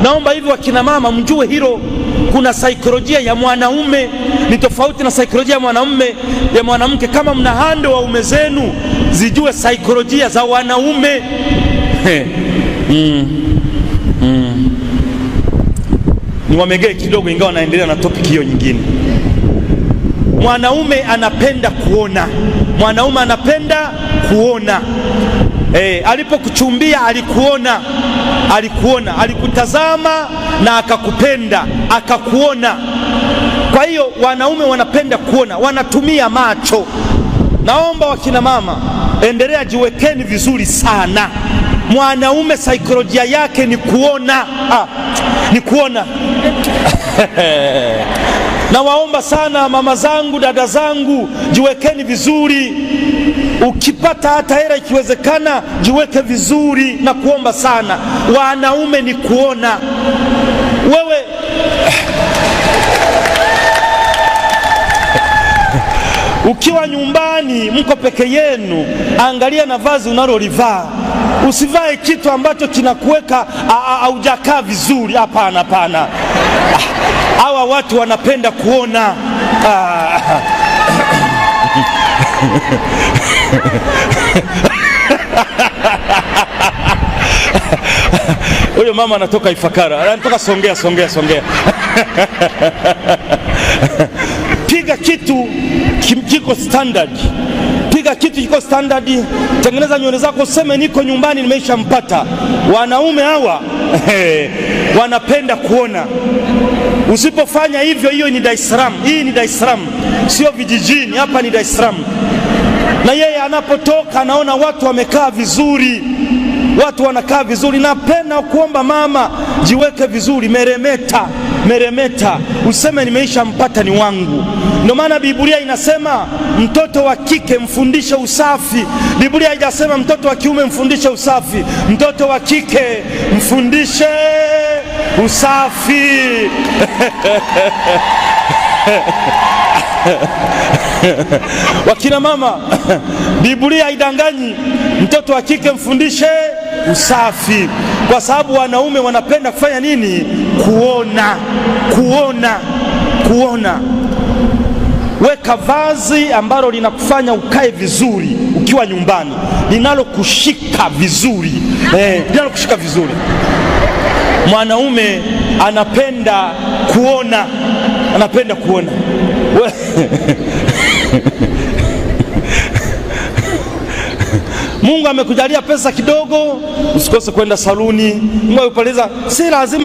Naomba hivyo wakina mama mjue hilo. Kuna saikolojia ya mwanaume ni tofauti na saikolojia ya mwanamume, ya mwanamke. Kama mna hande waume zenu, zijue saikolojia za wanaume. Niwamegee kidogo, ingawa naendelea na topic hiyo nyingine. Mwanaume anapenda kuona, mwanaume anapenda kuona. Alipokuchumbia alikuona, alikutazama na akakupenda, akakuona. Kwa hiyo wanaume wanapenda kuona, wanatumia macho. Naomba wakina mama, endelea, jiwekeni vizuri sana. Mwanaume saikolojia yake ni kuona, ni kuona. Na waomba sana mama zangu, dada zangu, jiwekeni vizuri. Ukipata hata hela ikiwezekana, jiweke vizuri na kuomba sana. Wanaume ni kuona. Wewe ukiwa nyumbani mko peke yenu, angalia na vazi unalolivaa. Usivae kitu ambacho kinakuweka haujakaa vizuri. Hapana, hapana. Hawa watu wanapenda kuona. Huyo mama anatoka Ifakara, anatoka Songea. Piga kitu kiko standard, piga kitu kiko standard. Tengeneza nywele zako, useme niko nyumbani, nimeshampata. Wanaume hawa wanapenda kuona. Usipofanya hivyo, hiyo ni Dar es Salaam. Hii ni Dar es Salaam, sio vijijini. Hapa ni Dar es Salaam. Na yeye anapotoka anaona watu wamekaa vizuri, watu wanakaa vizuri. Napenda kuomba mama, jiweke vizuri, meremeta, useme nimeisha mpata, ni wangu. Ndio maana Biblia inasema mtoto wa kike mfundishe usafi. Biblia haijasema mtoto wa kiume mfundishe usafi. Mtoto wa kike mfundishe usafi. Wakina mama, Biblia haidanganyi. Mtoto wa kike mfundishe usafi, kwa sababu wanaume wanapenda kufanya nini? Kuona. Weka vazi ambalo linakufanya ukae vizuri ukiwa nyumbani, linalokushika vizuri, linalokushika vizuri. Mwanaume anapenda kuona, Mungu amekujalia pesa kidogo, usikose kwenda saluni. Mungu amekujalia, si lazima